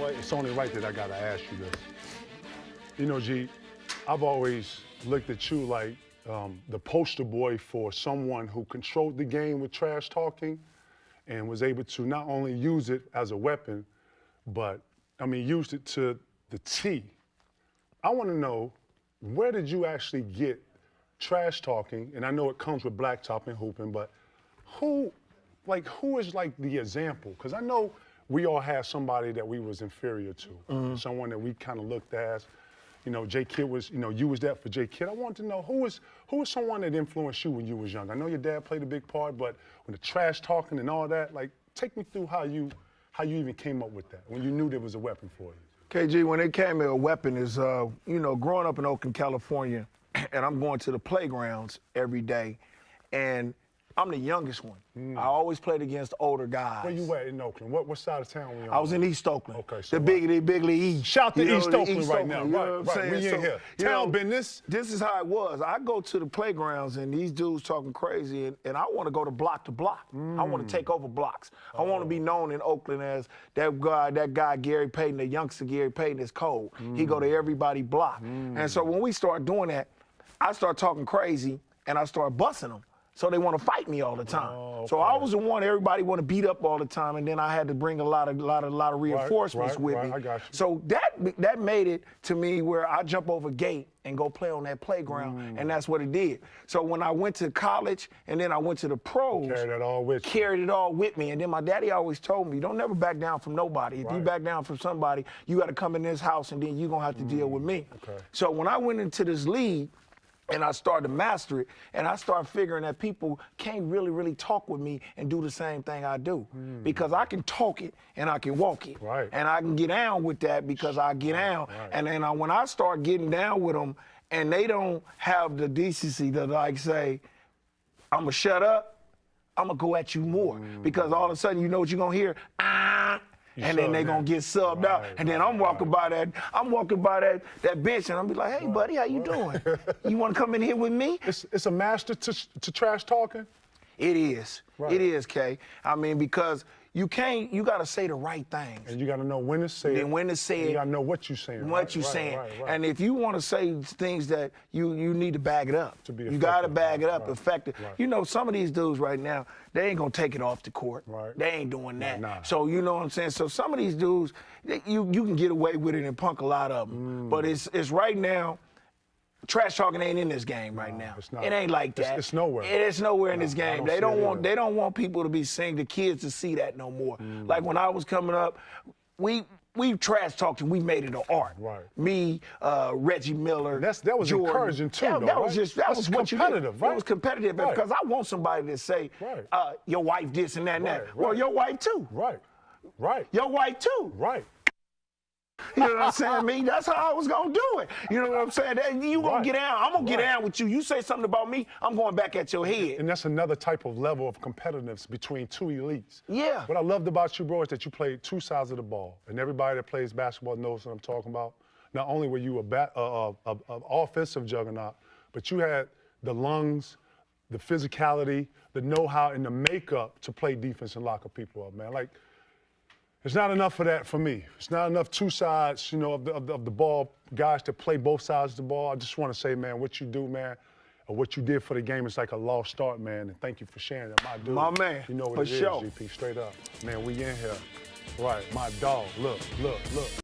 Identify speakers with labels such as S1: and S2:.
S1: Well, it's only right that I gotta ask you this. You know, G, I've always looked at you like the poster boy for someone who controlled the game with trash talking and was able to not only use it as a weapon, but, I mean, used it to the T. I wanna know, where did you actually get trash talking? And I know it comes with blacktop and hooping, but who is like the example? Because I know we all had somebody that we was inferior to, someone that we kind of looked at. You know, J Kidd was, you know, you was that for J Kidd. I wanted to know who was someone that influenced you when you was young. I know your dad played a big part, but when the trash talking and all that, like, take me through how you even came up with that, when you knew there was a weapon for you.
S2: KG, when it came to a weapon is, you know, growing up in Oakland, California, and I'm going to the playgrounds every day, and I'm the youngest one. I always played against older guys.
S1: Where you at in Oakland? What side of town were you on?
S2: I was in East Oakland.
S1: Okay, so
S2: the biggly East.
S1: Shout to East Oakland
S2: East
S1: right
S2: Oakland,
S1: now.
S2: you know
S1: Right,
S2: what I'm
S1: right.
S2: saying?
S1: We in here. Town business.
S2: This is how it was. I go to the playgrounds and these dudes talking crazy, and I want to go to block. I want to take over blocks. I want to be known in Oakland as that guy Gary Payton, the youngster Gary Payton is cold. He go to everybody block. And so when we start doing that, I start talking crazy and I start busting them. So they want to fight me all the time.
S1: Okay.
S2: So I was the one everybody want to beat up all the time, and then I had to bring a lot of reinforcements with me.
S1: I got you.
S2: So that made it to me where I jump over gate and go play on that playground, and that's what it did. So when I went to college and then I went to the pros,
S1: Carried it all with you.
S2: Carried it all with me. And then my daddy always told me, don't never back down from nobody. If you back down from somebody, you got to come in this house and then you're going to have to deal with me.
S1: Okay.
S2: So when I went into this league, and I started to master it, and I started figuring that people can't really talk with me and do the same thing I do. Because I can talk it and I can walk it.
S1: Right.
S2: And I can get down with that because I get down.
S1: Right.
S2: And then when I start getting down with them and they don't have the decency to like say, I'm gonna shut up, I'm gonna go at you more. Because all of a sudden, you know what you're gonna hear? And then they gonna get subbed out. And then I'm walking by that bench and I'm be like, hey buddy, how you doing? You wanna come in here with me?
S1: It's a master to trash talking?
S2: It is.
S1: Right.
S2: It is, Kay. I mean, because you gotta say the right things.
S1: And you gotta know when to say it.
S2: Then when to say it.
S1: You gotta know what you're saying.
S2: What you're saying.
S1: Right.
S2: And if you want to say things that you need to bag it up.
S1: To be
S2: you got to
S1: effective.
S2: bag it up,
S1: Right.
S2: effective.
S1: Right.
S2: You know, some of these dudes right now, they ain't going to take it off the court.
S1: Right.
S2: They ain't doing that.
S1: Nah.
S2: So, you know what I'm saying? So some of these dudes, you can get away with it and punk a lot of them. But it's right now, trash talking ain't in this game right now.
S1: It's not.
S2: It ain't like that.
S1: It's nowhere.
S2: It's nowhere in this game. They don't want people to be seeing the kids to see that no more. Like when I was coming up, we trash talked and we made it an art.
S1: Right.
S2: Me, Reggie Miller.
S1: That was
S2: Jordan.
S1: encouraging too, though,
S2: that was
S1: right?
S2: just that was what
S1: competitive,
S2: you did.
S1: right?
S2: It was competitive
S1: Right.
S2: because I want somebody to say,
S1: Right.
S2: your wife this and that and that.
S1: Right.
S2: Well, your wife too.
S1: Right.
S2: Your wife too.
S1: Right.
S2: You know what I'm saying? Me, that's how I was gonna do it. You know what I'm saying? You gonna get down. I'm gonna get down with you. You say something about me, I'm going back at your head.
S1: And that's another type of level of competitiveness between two elites.
S2: Yeah.
S1: What I loved about you, bro, is that you played two sides of the ball. And everybody that plays basketball knows what I'm talking about. Not only were you an offensive juggernaut, but you had the lungs, the physicality, the know-how, and the makeup to play defense and lock people up, man. Like, it's not enough for that for me. It's not enough two sides, you know, of the ball, guys to play both sides of the ball. I just want to say, man, what you do, man, or what you did for the game is like a lost start, man. And thank you for sharing that, my dude.
S2: My man,
S1: you know what
S2: for
S1: it is,
S2: sure.
S1: GP, straight up. Man, we in here. Right, my dog. Look.